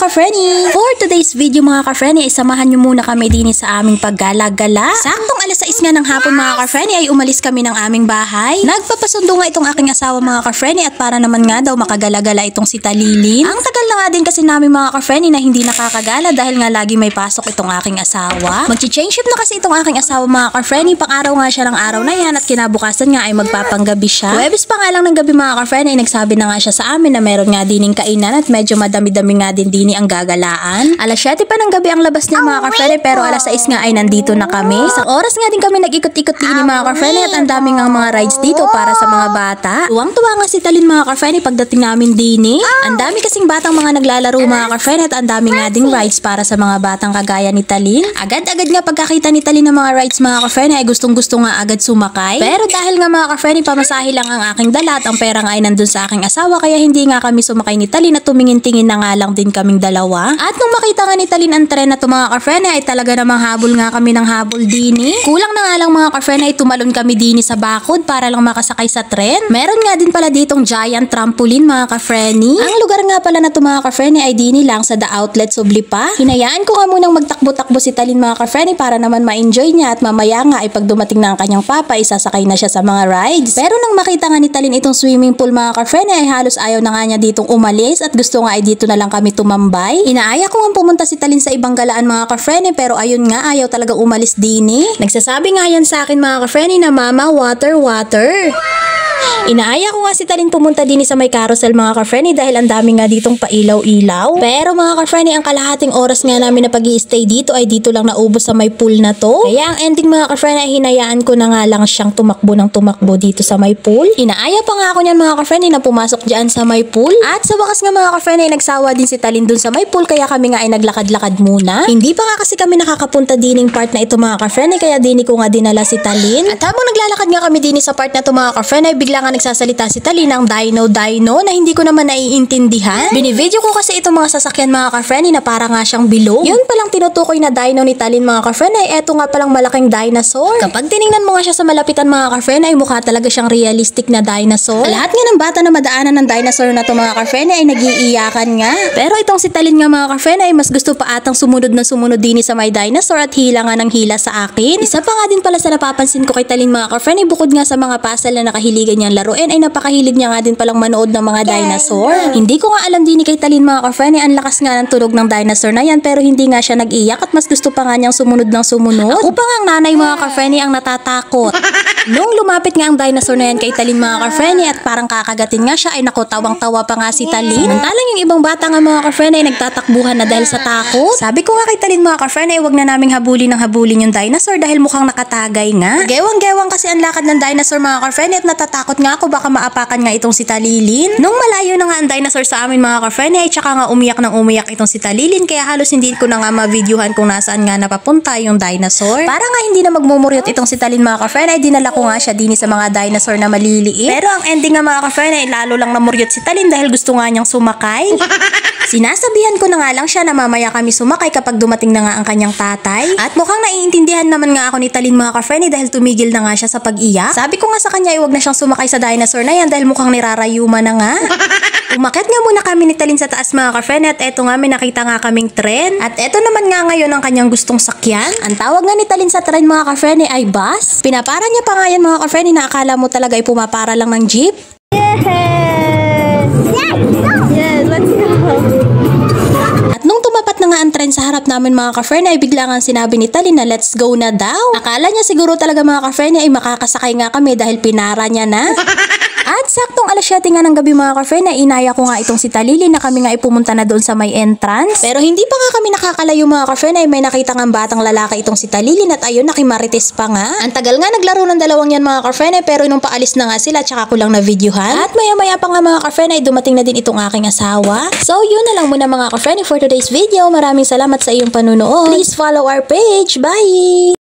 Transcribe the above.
ka-Frenny! For today's video mga ka-Frenny, ay samahan nyo muna kami din sa aming paggala-gala. Saktong alas 6 nga ng hapon mga ka-Frenny ay umalis kami ng aming bahay. Nagpapasundo nga itong aking asawa mga ka-Frenny at para naman nga daw makagala-gala itong si Talilin. Ang tagal na nga din kasi namin mga ka-Frenny na hindi nakakagala dahil nga lagi may pasok itong aking asawa. Magchi-change shift na kasi itong aking asawa mga ka-Frenny. Pang-araw nga siya ng araw na yan at kinabukasan nga ay magpapanggabi siya. Huwebes pa nga lang ng gabi mga ka-Frenny ay nagsabi na nga siya sa amin na meron nga dining kainan at medyo madami-dami nga din ang gagalaan. Alas 7 pa ng gabi ang labas niya mga ka-Frenny pero alas 6 nga ay nandito na kami. Isang oras nga din kami nag-ikot-ikot din mga ka-Frenny at ang daming nga mga rides dito para sa mga bata. Tuwang-tuwa nga si Talin mga ka-Frenny pagdating namin din. Ang dami kasing batang mga naglalaro mga ka-Frenny at ang dami nga ding rides para sa mga batang kagaya ni Talin. Agad-agad nga pagkakita ni Talin ng mga rides mga ka-Frenny ay gustong-gusto nga agad sumakay. Pero dahil nga mga ka-Frenny pamasahe lang ang aking dala at ang pera nga ay nandun sa aking asawa kaya hindi nga kami sumakay ni Talin at tumingin-tingin na nga lang din kaming dalawa. At nung makita nga ni Talin ang tren na to mga ka-Frenny ay talaga namang habol nga kami ng habol din. Kulang na nga lang mga ka-Frenny ay tumalon kami din sa bakod para lang makasakay sa tren. Meron nga din pala ditong giant trampoline mga ka-Frenny. Ang lugar nga pala na to mga ka-Frenny ay din lang sa The Outlet Sublipa. Hinayaan ko nga munang magtakbo-takbo si Talin mga ka-Frenny para naman ma-enjoy niya at mamaya nga ay pag dumating na ang kanyang papa isasakay na siya sa mga rides. Pero nang makita nga ni Talin itong swimming pool mga ka-Frenny ay halos ayaw na nga niya ditong umalis at gusto nga ay dito na lang kami tumambay. Inaaya ko nga pumunta si Talin sa ibang galaan mga ka-Frenny pero ayun nga ayaw talagang umalis din. Nagsasabi nga yan sa akin mga ka-Frenny na mama water. Inaaya ko nga si Talin pumunta din sa may carousel mga ka-Frenny dahil ang dami nga ditong pailaw-ilaw. Pero mga ka-Frenny ang kalahating oras nga namin na pag-i-stay dito ay dito lang naubos sa may pool na to. Kaya ang ending mga ka-Frenny ay hinayaan ko na nga lang siyang tumakbo ng tumakbo dito sa may pool. Inaaya pa nga ako niyan mga ka-Frenny na pumasok dyan sa may pool. At sa wakas nga mga ka-Frenny ay nagsawa din si Talin dun sa may pool kaya kami nga ay naglakad-lakad muna. Hindi pa nga kasi kami nakakapunta dining part na ito mga ka-Frenny kaya dini ko nga dinala si Talin. At habang naglalakad nga kami din sa part na to mga ka-Frenny ay bigla nga nagsasalita si Talin ng dino na hindi ko naman naiintindihan. Binivideo ko kasi itong mga sasakyan mga ka-Frenny na para nga siyang bilog. Yun palang tinutukoy na dino ni Talin mga ka-Frenny ay eto nga palang malaking dinosaur. Kapag tiningnan mo nga siya sa malapitan mga ka-Frenny ay mukha talaga siyang realistic na dinosaur. Lahat nga ng bata na madaanan ng dinosaur na to mga ka-Frenny ay nagiiyakan nga. Pero itong si Talin nga mga ka-Frenny ay mas gusto pa atang sumunod na sumunod din sa may dinosaur at hila nga ng hila sa akin. Isa pa nga din pala sa napapansin ko kay Talin mga ka-Frenny bukod nga sa mga puzzle na nakahiligan niyang laruin ay napakahilig niya nga din palang manood ng mga dinosaur. Hindi ko nga alam din kay Talin mga ka-Frenny ang lakas nga ng tunog ng dinosaur na yan pero hindi nga siya nag-iyak at mas gusto pa nga niyang sumunod ng sumunod. Ako pa nga ang nanay mga ka-Frenny ang natatakot. Nung lumapit nga ang dinosaur na yan kay Talin mga ka-Frenny at parang kakagatin nga siya ay naku tawang-tawa pa nga si Talin. Samantalang yung ibang bata nga mga ka-Frenny ay nagtatakbuhan na dahil sa takot. Sabi ko nga kay Talin mga ka-Frenny ay wag na naming habulin yung dinosaur dahil mukhang nakatagay nga. Gewang-gewang kasi ang lakad ng dinosaur mga ka-Frenny at natatakot nga ako baka maapakan nga itong si Talilin. Nung malayo na nga ang dinosaur sa amin mga ka-Frenny ay tsaka nga umiyak itong si Talilin kaya halos hindi ko na nga ma-videohan kung nasaan nga napapunta yung dinosaur. Para nga hindi na magmumuryot itong si Talin mga ka-Frenny ay dinala ko nga siya din sa mga dinosaur na maliliit. Pero ang ending nga mga ka-Frenny ay lalo lang namuryot si Talin dahil gusto nga niyang sumakay. Sinasabihan ko na nga lang siya na mamaya kami sumakay kapag dumating na nga ang kanyang tatay. At mukhang naiintindihan naman nga ako ni Talin mga ka-Frenny dahil tumigil na nga siya sa pag-iyak. Sabi ko nga sa kanya ay wag na siyang sumakay sa dinosaur na yan dahil mukhang nirarayuma na nga. Umakyat nga muna kami ni Talin sa taas mga ka-Frenny at eto nga may nakita nga kaming tren. At eto naman nga ngayon ang kanyang gustong sakyan. Ang tawag nga ni Talin sa tren mga ka-Frenny ay bus. Pinapara niya pa nga yan mga ka-Frenny na akala mo talaga ay pumapara lang ng jeep. Yes, let's go. At nung tumapat na nga ang tren sa harap namin mga ka-Frenny ay bigla nga sinabi ni Talin na let's go na daw. Akala niya siguro talaga mga ka-Frenny ay makakasakay nga kami dahil pinara niya na. At saktong alas 7 nga ng gabi mga ka-Frenny ay inaya ko nga itong si Talilin na kami nga ipumunta na doon sa may entrance. Pero hindi pa nga kami nakakalayo mga ka-Frenny ay may nakita nga batang lalaki itong si Talilin at ayun nakimarites pa nga. Ang tagal nga naglaro ng dalawang yan mga ka-Frenny pero nung paalis na nga sila tsaka ko lang na videohan. At maya-maya pa nga mga ka-Frenny ay dumating na din itong aking asawa. So yun na lang muna mga ka-Frenny for today's video. Maraming salamat sa iyong panunood. Please follow our page. Bye!